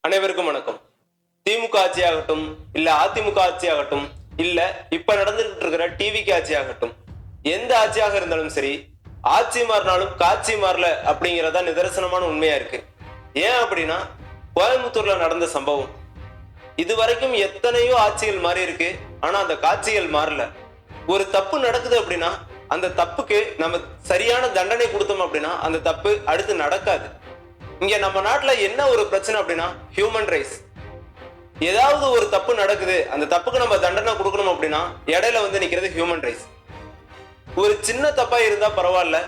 அனைவருக்கும் வணக்கம். திமுக ஆட்சியாகட்டும், இல்ல அதிமுக ஆட்சியாகட்டும், இல்ல இப்ப நடந்துகிட்டு இருக்கிற டிவிக்கு ஆட்சியாகட்டும், எந்த ஆட்சியாக இருந்தாலும் சரி, ஆட்சி மாறினாலும் காட்சி மாறல அப்படிங்கறதா நிதர்சனமான உண்மையா இருக்கு. ஏன் அப்படின்னா, கோயம்புத்தூர்ல நடந்த சம்பவம் இதுவரைக்கும் எத்தனையோ ஆட்சிகள் மாறி இருக்கு. ஆனா அந்த காட்சிகள் மாறல. ஒரு தப்பு நடக்குது அப்படின்னா அந்த தப்புக்கு நம்ம சரியான தண்டனை கொடுத்தோம் அப்படின்னா அந்த தப்பு அடுத்து நடக்காது. இங்க நம்ம நாட்டுல என்ன ஒரு பிரச்சனை அப்படின்னா ஹியூமன் ரைட்ஸ். ஏதாவது ஒரு தப்பு நடக்குது, அந்த தப்புக்கு நம்ம தண்டனை கொடுக்கணும் அப்படின்னா இடையில நிக்கிறது ஹியூமன் ரைட்ஸ். ஒரு சின்ன தப்பா இருந்தா பரவாயில்ல,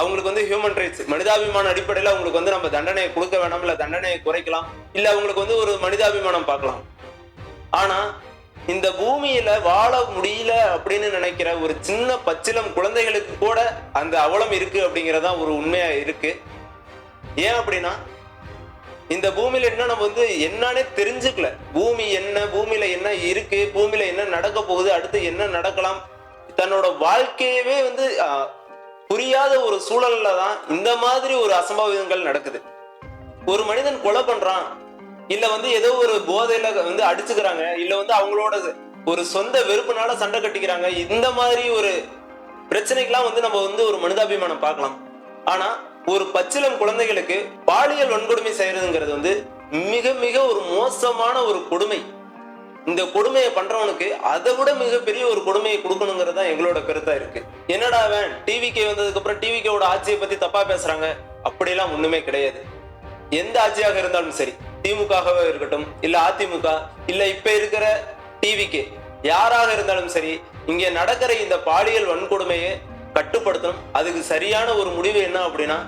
அவங்களுக்கு ஹியூமன் ரைட்ஸ் மனிதாபிமான அடிப்படையில் அவங்களுக்கு நம்ம தண்டனையை கொடுக்க வேணாம், இல்ல தண்டனையை குறைக்கலாம், இல்ல அவங்களுக்கு ஒரு மனிதாபிமானம் பார்க்கலாம். ஆனா இந்த பூமியில வாழ முடியல அப்படின்னு நினைக்கிற ஒரு சின்ன பச்சிலம் குழந்தைகளுக்கு கூட அந்த அவலம் இருக்கு அப்படிங்கறதா ஒரு உண்மையா இருக்கு. ஏன் அப்படின்னா, இந்த பூமியில என்ன நம்ம என்னன்னே தெரிஞ்சுக்கல. பூமி என்ன, பூமியில என்ன இருக்கு, பூமியில என்ன நடக்க போகுது, அடுத்து என்ன நடக்கலாம், தன்னோட வாழ்க்கையவே புரியாத ஒரு சூழல்ல தான் இந்த மாதிரி ஒரு அசம்பாவிதங்கள் நடக்குது. ஒரு மனிதன் கொலை பண்றான், இல்ல ஏதோ ஒரு போதையில அடிச்சுக்கிறாங்க, இல்ல அவங்களோட ஒரு சொந்த வெறுப்புனால சண்டை கட்டிக்கிறாங்க. இந்த மாதிரி ஒரு பிரச்சனைக்கெல்லாம் நம்ம ஒரு மனிதாபிமானம் பார்க்கலாம். ஆனா ஒரு பச்சிலம் குழந்தைகளுக்கு பாலியல் வன்கொடுமை செய்யறதுங்கிறது மிக மிக ஒரு மோசமான ஒரு கொடுமை. இந்த கொடுமையை பண்றவனுக்கு அதை விட மிகப்பெரிய ஒரு கொடுமையை கொடுக்கணுங்கிறதா எங்களோட கருத்தா இருக்கு. என்னடா அவன் டிவிக்கு வந்ததுக்கு அப்புறம் டிவிக்கோட ஆட்சியை பத்தி தப்பா பேசுறாங்க, அப்படியெல்லாம் ஒண்ணுமே கிடையாது. எந்த ஆட்சியாக இருந்தாலும் சரி, திமுகவே இருக்கட்டும், இல்ல அதிமுக, இல்ல இப்ப இருக்கிற டிவிக்கு, யாராக இருந்தாலும் சரி, இங்க நடக்கிற இந்த பாலியல் வன்கொடுமையை கட்டுப்படுத்தணும். அதுக்கு சரியான ஒரு முடிவு என்ன அப்படின்னா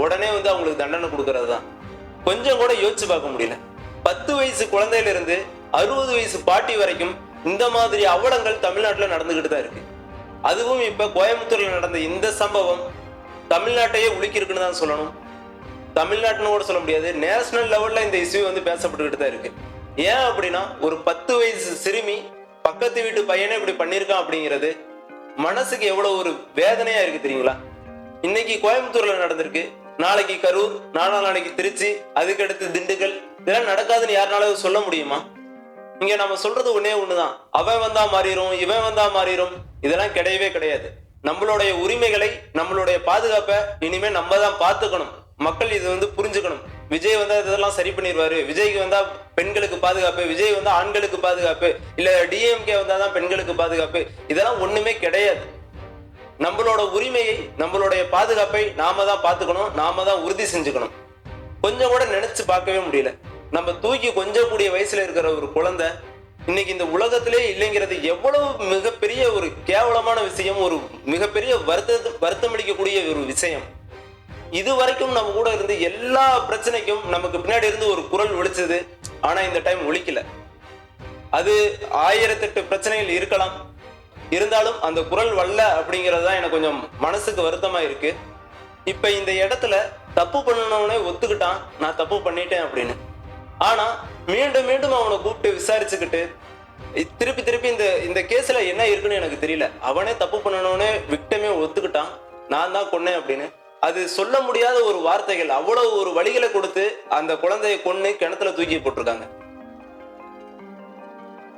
உடனே அவங்களுக்கு தண்டனை கொடுக்கறது தான். கொஞ்சம் கூட யோசிச்சு பார்க்க முடியல. 10 வயசு குழந்தையில இருந்து 60 வயசு பாட்டி வரைக்கும் இந்த மாதிரி அவலங்கள் தமிழ்நாட்டுல நடந்துகிட்டு தான் இருக்கு. அதுவும் இப்ப கோயம்புத்தூர்ல நடந்த இந்த சம்பவம் தமிழ்நாட்டையே உலுக்கி இருக்குன்னு தான் சொல்லணும். தமிழ்நாட்டுன்னு கூட சொல்ல முடியாது, நேஷனல் லெவல்ல இந்த இஷ்யூ பேசப்பட்டுக்கிட்டு தான் இருக்கு. ஏன் அப்படின்னா, ஒரு 10 வயசு சிறுமி பக்கத்து வீட்டு பையனை இப்படி பண்ணிருக்கான் அப்படிங்கிறது மனசுக்கு எவ்வளவு ஒரு வேதனையா இருக்கு தெரியுங்களா? இன்னைக்கு கோயம்புத்தூர்ல நடந்திருக்கு, நாளைக்கு கரூர், நாளைக்கு திருச்சி, அதுக்கடுத்து திண்டுக்கல். இதெல்லாம் நடக்காதுன்னு யாருனாலும் சொல்ல முடியுமா? இங்க நம்ம சொல்றது ஒன்னே ஒண்ணுதான், அவன் வந்தா மாறிடும், இவன் வந்தா மாறிடும். இதெல்லாம் கிடையவே கிடையாது. நம்மளுடைய உரிமைகளை, நம்மளுடைய பாதுகாப்பை இனிமே நம்ம தான் பார்த்துக்கணும். மக்கள் இது புரிஞ்சுக்கணும். விஜய் இதெல்லாம் சரி பண்ணிடுவாரு, விஜய்க்கு பெண்களுக்கு பாதுகாப்பு, விஜய் ஆண்களுக்கு பாதுகாப்பு, இல்ல டிஎம்கே வந்தாதான் பெண்களுக்கு பாதுகாப்பு, இதெல்லாம் ஒண்ணுமே கிடையாது. நம்மளோட உரிமையை, நம்மளுடைய பாதுகாப்பை நாம தான் பார்த்துக்கணும், நாம தான் உறுதி செஞ்சுக்கணும். கொஞ்சம் கூட நினைச்சு பார்க்கவே முடியல. நம்ம தூக்கி கொஞ்சம் கூடிய வயசுல இருக்கிற ஒரு குழந்தை இன்னைக்கு இந்த உலகத்திலே இல்லைங்கிறது எவ்வளவு மிகப்பெரிய ஒரு கேவலமான விஷயம், ஒரு மிகப்பெரிய வருத்தம் அளிக்கக்கூடிய ஒரு விஷயம். இது வரைக்கும் நம்ம கூட இருந்து எல்லா பிரச்சனைக்கும் நமக்கு பின்னாடி இருந்து ஒரு குரல் ஒலிச்சது. ஆனா இந்த டைம் ஒலிக்கல. அது 1008 பிரச்சனைகள் இருக்கலாம், இருந்தாலும் அந்த குரல் வரல அப்படிங்கறதுதான் எனக்கு கொஞ்சம் மனசுக்கு வருத்தமா இருக்கு. இப்ப இந்த இடத்துல தப்பு பண்ணனவனே ஒத்துக்கிட்டான், நான் தப்பு பண்ணிட்டேன் அப்படின்னு. ஆனா மீண்டும் மீண்டும் அவனை கூப்பிட்டு விசாரிச்சுக்கிட்டு திருப்பி திருப்பி இந்த கேஸ்ல என்ன இருக்குன்னு எனக்கு தெரியல. அவனே தப்பு பண்ணனவனே விக்டமே ஒத்துக்கிட்டான், நான் தான் கொன்னேன் அப்படின்னு. அது சொல்ல முடியாத ஒரு வார்த்தைகள், அவ்வளவு ஒரு வழிகளை கொடுத்து அந்த குழந்தையை கொன்னு கிணத்துல தூக்கி போட்டிருக்காங்க.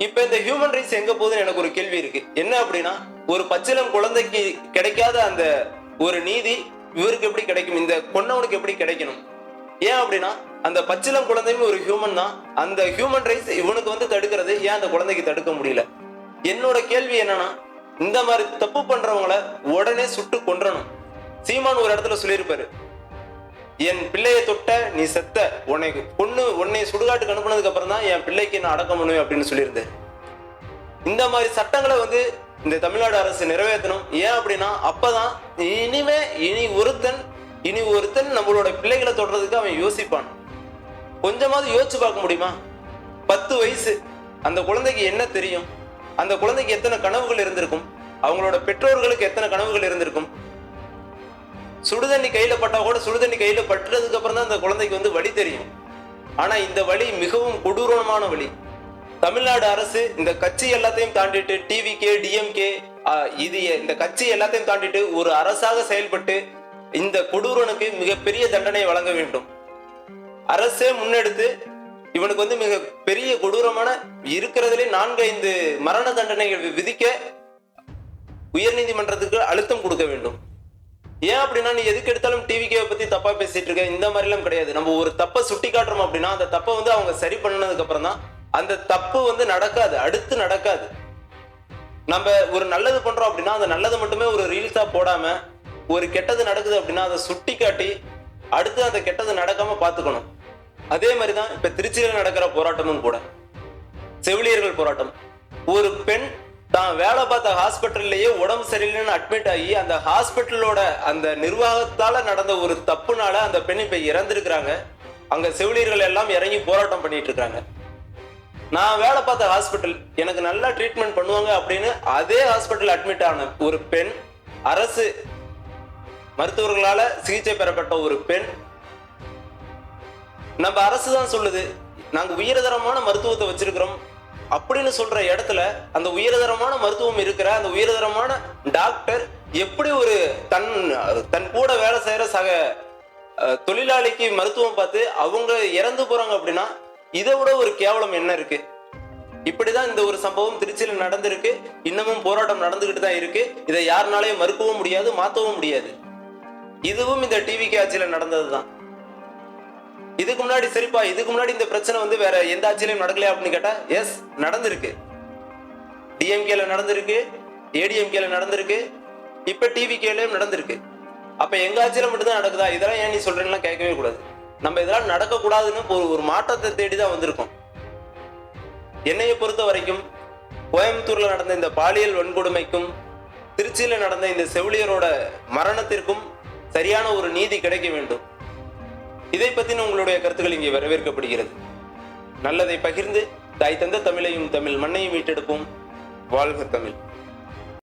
இப்ப இந்த ஹியூமன் ரைட்ஸ் எங்க போகுதுன்னு எனக்கு ஒரு கேள்வி இருக்கு. என்ன அப்படின்னா, ஒரு பச்சிலம் குழந்தைக்கு கிடைக்காத அந்த ஒரு நீதி இவருக்கு எப்படி கிடைக்கும், இந்த கொன்னவனுக்கு எப்படி கிடைக்கணும்? ஏன் அப்படின்னா, அந்த பச்சிலம் குழந்தையும் ஒரு ஹியூமன் தான். அந்த ஹியூமன் ரைட்ஸ் இவனுக்கு தடுக்கிறது, ஏன் அந்த குழந்தைக்கு தடுக்க முடியல? என்னோட கேள்வி என்னன்னா, இந்த மாதிரி தப்பு பண்றவங்களை உடனே சுட்டு கொன்றணும். சீமான் ஒரு இடத்துல சொல்லியிருப்பாரு, என் பிள்ளைய தொட்ட நீ செத்த, உன்னை சுடுகாட்டுக்கு அனுப்புனதுக்கு அப்புறம் தான் என் பிள்ளைக்கு நான் அடக்கம் பண்ணுவேன் அப்படின்னு சொல்லியிருந்தேன். இந்த மாதிரி சட்டங்களை இந்த தமிழ்நாடு அரசு நிறைவேற்றணும். ஏன் அப்படின்னா, அப்பதான் இனி ஒருத்தன் நம்மளோட பிள்ளைகளை தொடுறதுக்கு அவன் யோசிப்பான். கொஞ்சமாவது யோசிச்சு பார்க்க முடியுமா? 10 வயசு அந்த குழந்தைக்கு என்ன தெரியும்? அந்த குழந்தைக்கு எத்தனை கனவுகள் இருந்திருக்கும்? அவங்களோட பெற்றோர்களுக்கு எத்தனை கனவுகள் இருந்திருக்கும்? சுடுதண்ணி கையில பட்டா கூட, சுடுதண்ணி கையில பட்டுறதுக்கு அப்புறம் தான் அந்த குழந்தைக்கு வலி தெரியும். ஆனா இந்த வலி மிகவும் கொடூரமான வலி. தமிழ்நாடு அரசு இந்த கட்சி எல்லாத்தையும் தாண்டிட்டு, டிவிகே, டிஎம்கே, இந்த கட்சி எல்லாத்தையும் தாண்டிட்டு ஒரு அரசாக செயல்பட்டு இந்த கொடூரனுக்கு மிகப்பெரிய தண்டனை வழங்க வேண்டும். அரசே முன்னெடுத்து இவனுக்கு வந்து மிக பெரிய கொடூரமான இருக்கிறதுலே 4-5 மரண தண்டனைகள் விதிக்க உயர்நீதிமன்றத்துக்கு அழுத்தம் கொடுக்க வேண்டும். ஏன் அப்படின்னா, நீ எதுக்கு எடுத்தாலும் டிவிகேவை பத்தி தப்பா பேசிட்டு இருக்க, இந்த மாதிரி எல்லாம் கிடையாது. நம்ம ஒரு தப்பை சுட்டி காட்டுறோம் அப்படின்னா அந்த தப்பை வந்து அவங்க சரி பண்ணதுக்கு அப்புறம் தான் அந்த தப்பு வந்து நடக்காது, அடுத்து நடக்காது. நம்ம ஒரு நல்லது பண்றோம் அப்படின்னா அந்த நல்லது மட்டுமே ஒரு ரீல்ஸா போடாம, ஒரு கெட்டது நடக்குது அப்படின்னா அதை சுட்டி காட்டி அடுத்து அந்த கெட்டது நடக்காம பாத்துக்கணும். அதே மாதிரிதான் இப்ப திருச்சியில நடக்கிற போராட்டமும் கூட, செவிலியர்கள் போராட்டம். ஒரு பெண் தான் வேலை பார்த்த ஹாஸ்பிட்டல்லையே உடம்பு சரியில்லைன்னு அட்மிட் ஆகி அந்த ஹாஸ்பிட்டலோட அந்த நிர்வாகத்தால நடந்த ஒரு தப்புனால அந்த பெண் இப்ப இறந்திருக்கிறாங்க. அங்க செவிலியர்கள் எல்லாம் இறங்கி போராட்டம் பண்ணிட்டு இருக்காங்க. நான் வேலை பார்த்த ஹாஸ்பிட்டல் எனக்கு நல்லா ட்ரீட்மெண்ட் பண்ணுவாங்க அப்படின்னு அதே ஹாஸ்பிட்டல் அட்மிட் ஆன ஒரு பெண், அரசு மருத்துவர்களால சிகிச்சை பெறப்பட்ட ஒரு பெண், நம்ம அரசு தான் சொல்லுது நாங்க உயர்தரமான மருத்துவத்தை வச்சிருக்கிறோம் அப்படின்னு சொல்ற இடத்துல அந்த உயர்தரமான மருத்துவம் இருக்கிற அந்த உயர்தரமான டாக்டர் எப்படி ஒரு தன் கூட வேலை செய்யற சக தொழிலாளிக்கு மருத்துவம் பார்த்து அவங்க இறந்து போறாங்க அப்படின்னா இதை விட ஒரு கேவலம் என்ன இருக்கு? இப்படிதான் இந்த ஒரு சம்பவம் திருச்சியில நடந்திருக்கு. இன்னமும் போராட்டம் நடந்துகிட்டு தான் இருக்கு. இதை யாருனாலையும் மறுக்கவும் முடியாது, மாத்தவும் முடியாது. இதுவும் இந்த டிவிகே ஆட்சியில நடந்ததுதான். இதுக்கு முன்னாடி சரிப்பா, இதுக்கு முன்னாடி இந்த பிரச்சனை வந்து வேற எந்த ஆட்சியிலையும் நடக்கலையா அப்படின்னு கேட்டா, எஸ் நடந்திருக்கு. டிஎம்கேல நடந்திருக்கு, ஏடிஎம்கேல நடந்திருக்கு, இப்ப டிவிகேலயும் நடந்திருக்கு. அப்ப எங்க ஆட்சியில மட்டும்தான் நடக்குதா? இதெல்லாம் ஏன் நீ சொல்றேன்னா கேட்கவே கூடாது. நம்ம இதெல்லாம் நடக்க கூடாதுன்னு ஒரு மாற்றத்தை தேடிதான் வந்திருக்கோம். என்னைய பொறுத்த வரைக்கும் கோயம்புத்தூர்ல நடந்த இந்த பாலியல் வன்கொடுமைக்கும் திருச்சியில நடந்த இந்த செவிலியரோட மரணத்திற்கும் சரியான ஒரு நீதி கிடைக்க வேண்டும். இதை பத்தின உங்களுடைய கருத்துக்கள் இங்கே வரவேற்கப்படுகிறது. நல்லதை பகிர்ந்து தாய் தந்த தமிழையும் தமிழ் மண்ணையும் மீட்டெடுப்போம். வாழ்க தமிழ்.